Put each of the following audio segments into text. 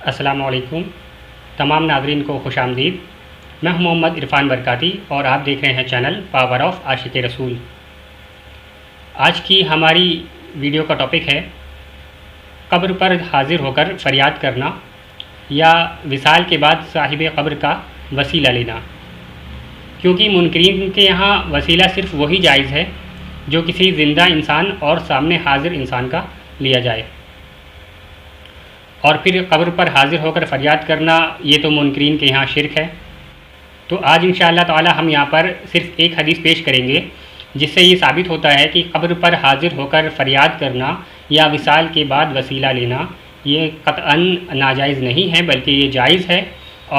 السلام علیکم تمام ناظرین کو خوش آمدید۔ میں ہوں محمد عرفان برکاتی اور آپ دیکھ رہے ہیں چینل پاور آف عاشق رسول۔ آج کی ہماری ویڈیو کا ٹاپک ہے قبر پر حاضر ہو کر فریاد کرنا یا وصال کے بعد صاحب قبر کا وسیلہ لینا، کیونکہ منکرین کے یہاں وسیلہ صرف وہی جائز ہے جو کسی زندہ انسان اور سامنے حاضر انسان کا لیا جائے، اور پھر قبر پر حاضر ہو کر فریاد کرنا یہ تو منکرین کے یہاں شرک ہے۔ تو آج انشاءاللہ تعالی ہم یہاں پر صرف ایک حدیث پیش کریں گے جس سے یہ ثابت ہوتا ہے کہ قبر پر حاضر ہو کر فریاد کرنا یا وصال کے بعد وسیلہ لینا یہ قطعاً ناجائز نہیں ہے، بلکہ یہ جائز ہے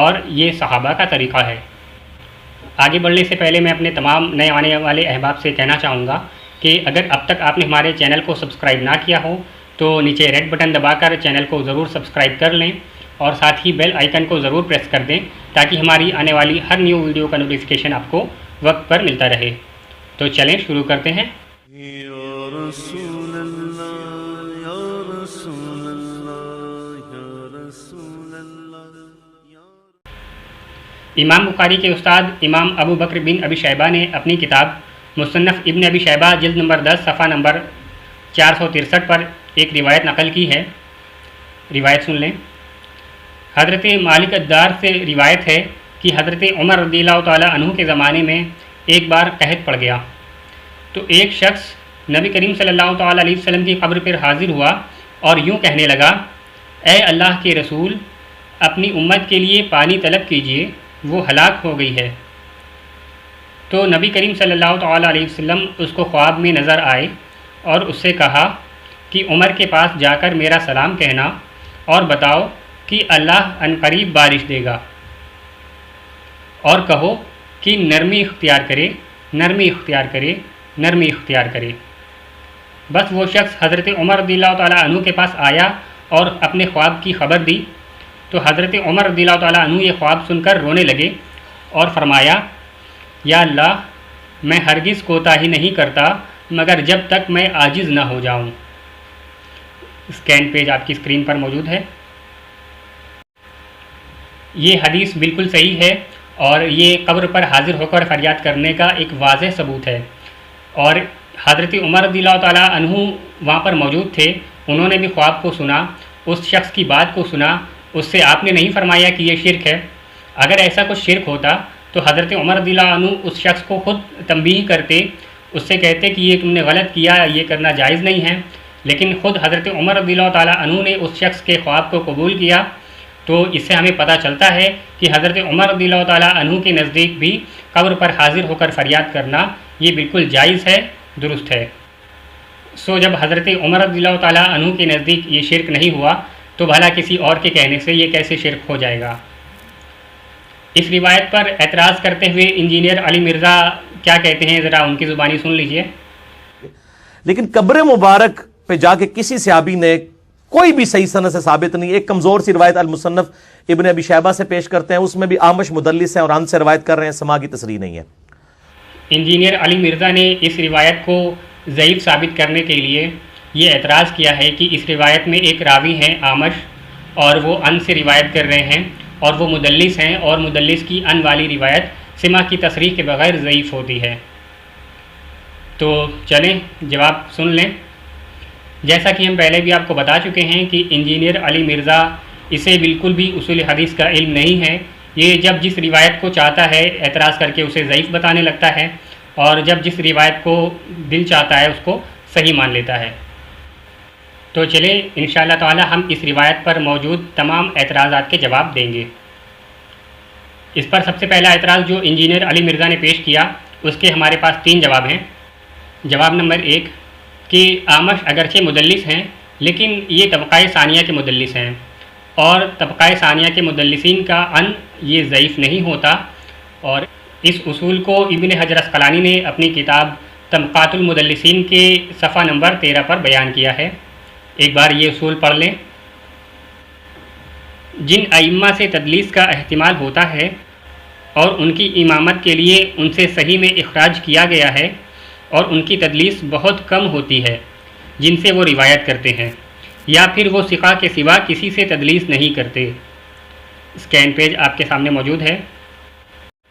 اور یہ صحابہ کا طریقہ ہے۔ آگے بڑھنے سے پہلے میں اپنے تمام نئے آنے والے احباب سے کہنا چاہوں گا کہ اگر اب تک آپ نے ہمارے چینل کو سبسکرائب نہ کیا ہو تو نیچے ریڈ بٹن دبا کر چینل کو ضرور سبسکرائب کر لیں اور ساتھ ہی بیل آئیکن کو ضرور پریس کر دیں تاکہ ہماری آنے والی ہر نیو ویڈیو کا نوٹیفیکیشن آپ کو وقت پر ملتا رہے۔ تو چلیں شروع کرتے ہیں۔ یا رسول اللہ یا رسول اللہ یا رسول اللہ۔ امام بخاری کے استاد امام ابو بکر بن ابی شیبہ نے اپنی کتاب مصنف ابن ابی شیبہ جلد نمبر 10 صفحہ نمبر 463 پر ایک روایت نقل کی ہے۔ روایت سن لیں۔ حضرت مالک الدار سے روایت ہے کہ حضرت عمر رضی اللہ تعالیٰ عنہ کے زمانے میں ایک بار قحط پڑ گیا تو ایک شخص نبی کریم صلی اللہ تعالیٰ علیہ وسلم کی قبر پر حاضر ہوا اور یوں کہنے لگا، اے اللہ کے رسول، اپنی امت کے لیے پانی طلب کیجئے، وہ ہلاک ہو گئی ہے۔ تو نبی کریم صلی اللہ تعالیٰ علیہ وسلم اس کو خواب میں نظر آئے اور اس سے کہا کہ عمر کے پاس جا کر میرا سلام کہنا اور بتاؤ کہ اللہ عنقریب بارش دے گا، اور کہو کہ نرمی اختیار کرے، نرمی اختیار کرے، نرمی اختیار کرے۔ بس وہ شخص حضرت عمر رضی اللہ تعالیٰ عنہ کے پاس آیا اور اپنے خواب کی خبر دی تو حضرت عمر رضی اللہ تعالیٰ عنہ یہ خواب سن کر رونے لگے اور فرمایا، یا اللہ، میں ہرگز کوتاہی نہیں کرتا مگر جب تک میں عاجز نہ ہو جاؤں۔ اسکین پیج آپ کی اسکرین پر موجود ہے۔ یہ حدیث بالکل صحیح ہے اور یہ قبر پر حاضر ہو کر فریاد کرنے کا ایک واضح ثبوت ہے، اور حضرت عمر رضی اللہ تعالیٰ عنہ وہاں پر موجود تھے، انہوں نے بھی خواب کو سنا، اس شخص کی بات کو سنا، اس سے آپ نے نہیں فرمایا کہ یہ شرک ہے۔ اگر ایسا کچھ شرک ہوتا تو حضرت عمر رضی اللہ عنہ اس شخص کو خود تنبیہ کرتے، اس سے کہتے کہ یہ تم نے غلط کیا، یہ کرنا جائز نہیں ہے، لیکن خود حضرت عمر رضی اللہ تعالیٰ عنہ نے اس شخص کے خواب کو قبول کیا۔ تو اس سے ہمیں پتہ چلتا ہے کہ حضرت عمر رضی اللہ تعالیٰ عنہ کے نزدیک بھی قبر پر حاضر ہو کر فریاد کرنا یہ بالکل جائز ہے، درست ہے۔ جب حضرت عمر رضی اللہ تعالیٰ عنہ کے نزدیک یہ شرک نہیں ہوا تو بھلا کسی اور کے کہنے سے یہ کیسے شرک ہو جائے گا؟ اس روایت پر اعتراض کرتے ہوئے انجینئر علی مرزا کیا کہتے ہیں، ذرا ان کی زبانی سن لیجئے۔ لیکن قبر مبارک پہ جا کے کسی صحابی نے کوئی بھی صحیح سند سے ثابت نہیں۔ ایک کمزور سی روایت المصنف ابن ابی شیبہ سے پیش کرتے ہیں، اس میں بھی آمش مدلس ہیں اور ان سے روایت کر رہے ہیں، سما کی تصریح نہیں ہے۔ انجینئر علی مرزا نے اس روایت کو ضعیف ثابت کرنے کے لیے یہ اعتراض کیا ہے کہ اس روایت میں ایک راوی ہیں آمش اور وہ ان سے روایت کر رہے ہیں اور وہ مدلس ہیں، اور مدلس کی ان والی روایت سما کی تصریح کے بغیر ضعیف ہوتی ہے۔ تو چلیں جواب سن لیں۔ جیسا کہ ہم پہلے بھی آپ کو بتا چکے ہیں کہ انجینئر علی مرزا اسے بالکل بھی اصول حدیث کا علم نہیں ہے، یہ جب جس روایت کو چاہتا ہے اعتراض کر کے اسے ضعیف بتانے لگتا ہے، اور جب جس روایت کو دل چاہتا ہے اس کو صحیح مان لیتا ہے۔ تو چلیں انشاءاللہ تعالی ہم اس روایت پر موجود تمام اعتراضات کے جواب دیں گے۔ اس پر سب سے پہلا اعتراض جو انجینئر علی مرزا نے پیش کیا اس کے ہمارے پاس 3 جواب ہیں۔ جواب نمبر 1 کہ آمش اگرچہ مدلس ہیں لیکن یہ طبقہ ثانیہ کے مدلس ہیں، اور طبقہ ثانیہ کے مدلسین کا ان یہ ضعیف نہیں ہوتا، اور اس اصول کو ابن حجر عسقلانی نے اپنی کتاب طبقات المدلسین کے صفحہ نمبر 13 پر بیان کیا ہے۔ ایک بار یہ اصول پڑھ لیں۔ جن ائمہ سے تدلیس کا احتمال ہوتا ہے اور ان کی امامت کے لیے ان سے صحیح میں اخراج کیا گیا ہے اور ان کی تدلیس بہت کم ہوتی ہے جن سے وہ روایت کرتے ہیں، یا پھر وہ ثقہ کے سوا کسی سے تدلیس نہیں کرتے۔ اسکین پیج آپ کے سامنے موجود ہے۔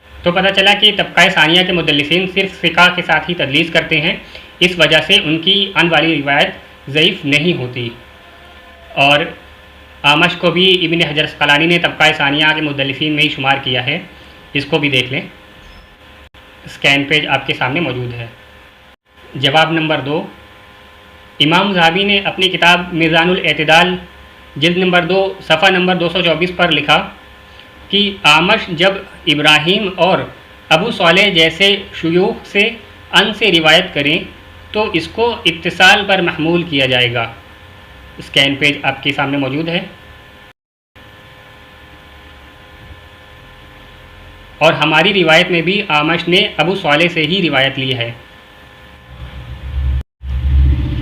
تو پتہ چلا کہ طبقہ ثانیہ کے مدلسین صرف ثقہ کے ساتھ ہی تدلیس کرتے ہیں، اس وجہ سے ان کی ان والی روایت ضعیف نہیں ہوتی۔ اور اعمش کو بھی ابن حجر عسقلانی نے طبقہ ثانیہ کے مدلسین میں ہی شمار کیا ہے، اس کو بھی دیکھ لیں۔ اسکین پیج آپ کے سامنے موجود ہے۔ جواب نمبر 2، امام ذہبی نے اپنی کتاب میزان الاعتدال جلد نمبر 2 صفحہ نمبر 224 پر لکھا کہ اعمش جب ابراہیم اور ابو صالح جیسے شیوخ سے ان سے روایت کریں تو اس کو اتصال پر محمول کیا جائے گا۔ اسکین پیج آپ کے سامنے موجود ہے۔ اور ہماری روایت میں بھی اعمش نے ابو صالح سے ہی روایت لی ہے،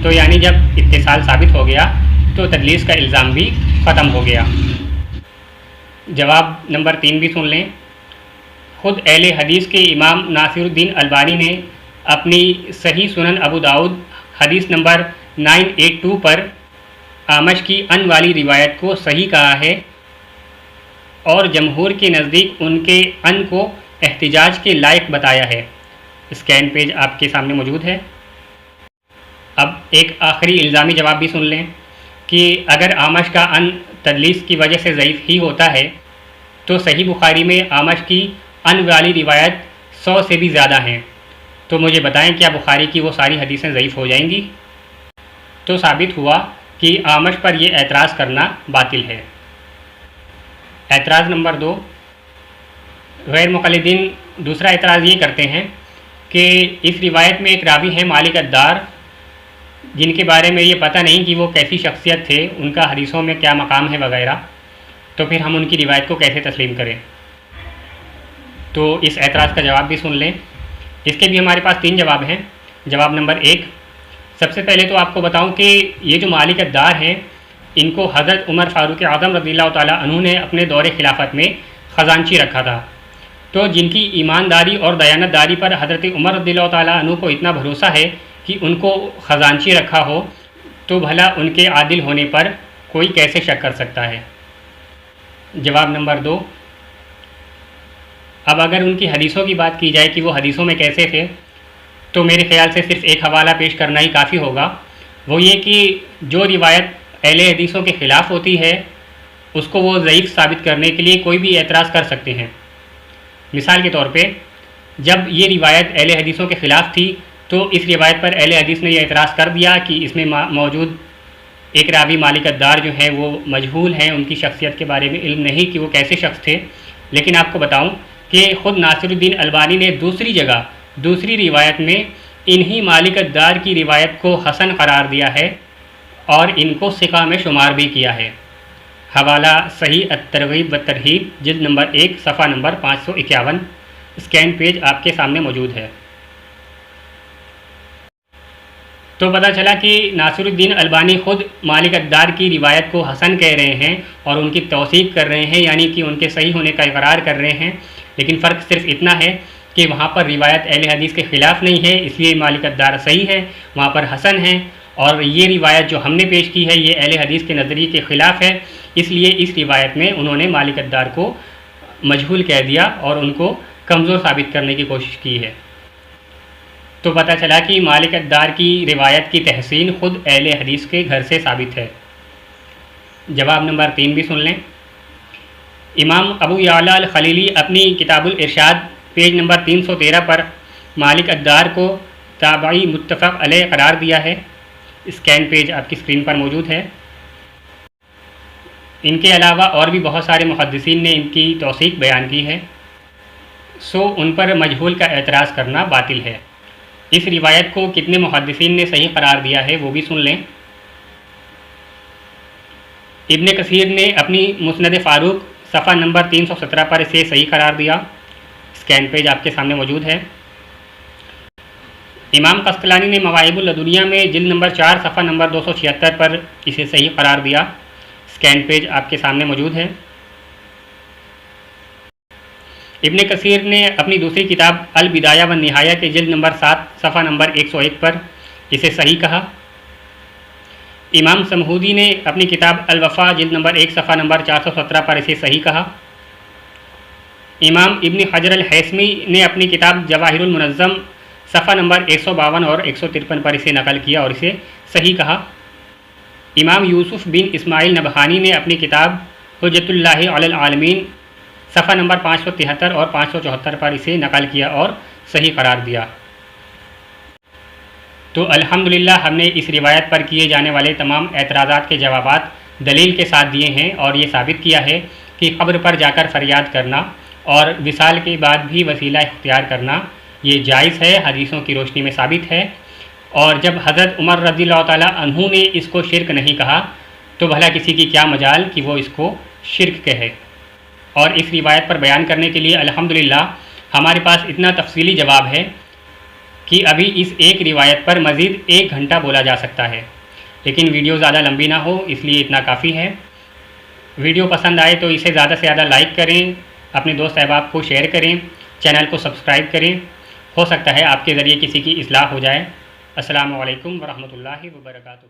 تو یعنی جب اتصال ثابت ہو گیا تو تدلیس کا الزام بھی ختم ہو گیا۔ جواب نمبر 3 بھی سن لیں۔ خود اہل حدیث کے امام ناصر الدین البانی نے اپنی صحیح سنن ابو داؤد حدیث نمبر 982 پر اعمش کی ان والی روایت کو صحیح کہا ہے، اور جمہور کے نزدیک ان کے ان کو احتجاج کے لائق بتایا ہے۔ اسکین پیج آپ کے سامنے موجود ہے۔ اب ایک آخری الزامی جواب بھی سن لیں کہ اگر اعمش کا ان تدلیس کی وجہ سے ضعیف ہی ہوتا ہے تو صحیح بخاری میں اعمش کی ان والی روایت 100 سے بھی زیادہ ہیں، تو مجھے بتائیں کیا بخاری کی وہ ساری حدیثیں ضعیف ہو جائیں گی؟ تو ثابت ہوا کہ اعمش پر یہ اعتراض کرنا باطل ہے۔ اعتراض نمبر 2، غیر مقلدین دوسرا اعتراض یہ کرتے ہیں کہ اس روایت میں ایک راوی ہے مالک الدار، جن کے بارے میں یہ پتہ نہیں کہ وہ کیسی شخصیت تھے، ان کا حدیثوں میں کیا مقام ہے وغیرہ، تو پھر ہم ان کی روایت کو کیسے تسلیم کریں؟ تو اس اعتراض کا جواب بھی سن لیں۔ اس کے بھی ہمارے پاس 3 جواب ہیں۔ جواب نمبر 1، سب سے پہلے تو آپ کو بتاؤں کہ یہ جو مالک الدار ہیں، ان کو حضرت عمر فاروق اعظم رضی اللہ تعالیٰ عنہ نے اپنے دور خلافت میں خزانچی رکھا تھا، تو جن کی ایمانداری اور دیانت داری پر حضرت عمر رضی اللہ تعالیٰ عنہ کو اتنا بھروسہ ہے کہ ان کو خزانچی رکھا ہو، تو بھلا ان کے عادل ہونے پر کوئی کیسے شک کر سکتا ہے؟ جواب نمبر 2، اب اگر ان کی حدیثوں کی بات کی جائے کہ وہ حدیثوں میں کیسے تھے، تو میرے خیال سے صرف ایک حوالہ پیش کرنا ہی کافی ہوگا، وہ یہ کہ جو روایت اہل حدیثوں کے خلاف ہوتی ہے اس کو وہ ضعیف ثابت کرنے کے لیے کوئی بھی اعتراض کر سکتے ہیں۔ مثال کے طور پہ جب یہ روایت اہل حدیثوں کے خلاف تھی تو اس روایت پر اہل حدیث نے یہ اعتراض کر دیا کہ اس میں موجود ایک راوی مالک الدار جو ہیں وہ مجہول ہیں، ان کی شخصیت کے بارے میں علم نہیں کہ وہ کیسے شخص تھے۔ لیکن آپ کو بتاؤں کہ خود ناصر الدین البانی نے دوسری جگہ دوسری روایت میں انہی مالک الدار کی روایت کو حسن قرار دیا ہے اور ان کو ثقہ میں شمار بھی کیا ہے۔ حوالہ صحیح الترغیب و ترہیب جلد نمبر 1 صفحہ نمبر 551، اسکین پیج آپ کے سامنے موجود ہے۔ تو پتہ چلا کہ ناصر الدین البانی خود مالک الدار کی روایت کو حسن کہہ رہے ہیں اور ان کی توثیق کر رہے ہیں، یعنی کہ ان کے صحیح ہونے کا اقرار کر رہے ہیں، لیکن فرق صرف اتنا ہے کہ وہاں پر روایت اہل حدیث کے خلاف نہیں ہے، اس لیے مالک الدار صحیح ہے، وہاں پر حسن ہے، اور یہ روایت جو ہم نے پیش کی ہے یہ اہل حدیث کے نظریے کے خلاف ہے، اس لیے اس روایت میں انہوں نے مالک الدار کو مجہول کہہ دیا اور ان کو کمزور ثابت کرنے کی کوشش کی ہے۔ تو پتہ چلا کہ مالک الدار کی روایت کی تحسین خود اہل حدیث کے گھر سے ثابت ہے۔ جواب نمبر 3 بھی سن لیں۔ امام ابو یعلا الخلیلی اپنی کتاب الارشاد پیج نمبر 313 پر مالک الدار کو تابعی متفق علیہ قرار دیا ہے۔ اسکین پیج آپ کی اسکرین پر موجود ہے۔ ان کے علاوہ اور بھی بہت سارے محدثین نے ان کی توثیق بیان کی ہے، سو ان پر مجہول کا اعتراض کرنا باطل ہے۔ اس روایت کو کتنے محدثین نے صحیح قرار دیا ہے وہ بھی سن لیں۔ ابن کثیر نے اپنی مسند فاروق صفحہ نمبر 317 پر اسے صحیح قرار دیا۔ اسکین پیج آپ کے سامنے موجود ہے۔ امام قسطلانی نے مواہب اللدنیہ میں جلد نمبر 4 صفحہ نمبر 276 پر اسے صحیح قرار دیا۔ اسکین پیج آپ کے سامنے موجود ہے۔ ابن کثیر نے اپنی دوسری کتاب البدایہ والنہایہ کے جلد نمبر 7 صفحہ نمبر 101 پر اسے صحیح کہا۔ امام سمہودی نے اپنی کتاب الوفا جلد نمبر 1 صفحہ نمبر 417 پر اسے صحیح کہا۔ امام ابن حجر الحیثمی نے اپنی کتاب جواہر المنظم صفحہ نمبر 152 اور 153 پر اسے نقل کیا اور اسے صحیح کہا۔ امام یوسف بن اسماعیل نبہانی نے اپنی کتاب حجت اللہ علی العالمین صفحہ نمبر 573 اور 574 پر اسے نقل کیا اور صحیح قرار دیا۔ تو الحمدللہ ہم نے اس روایت پر کیے جانے والے تمام اعتراضات کے جوابات دلیل کے ساتھ دیے ہیں، اور یہ ثابت کیا ہے کہ قبر پر جا کر فریاد کرنا اور وصال کے بعد بھی وسیلہ اختیار کرنا یہ جائز ہے، حدیثوں کی روشنی میں ثابت ہے۔ اور جب حضرت عمر رضی اللہ تعالیٰ عنہ نے اس کو شرک نہیں کہا تو بھلا کسی کی کیا مجال کہ وہ اس کو شرک کہے۔ اور اس روایت پر بیان کرنے کے لیے الحمدللہ ہمارے پاس اتنا تفصیلی جواب ہے کہ ابھی اس ایک روایت پر مزید 1 گھنٹہ بولا جا سکتا ہے، لیکن ویڈیو زیادہ لمبی نہ ہو اس لیے اتنا کافی ہے۔ ویڈیو پسند آئے تو اسے زیادہ سے زیادہ لائک کریں، اپنے دوست احباب کو شیئر کریں، چینل کو سبسکرائب کریں، ہو سکتا ہے آپ کے ذریعے کسی کی اصلاح ہو جائے۔ السلام علیکم ورحمۃ اللہ وبرکاتہ۔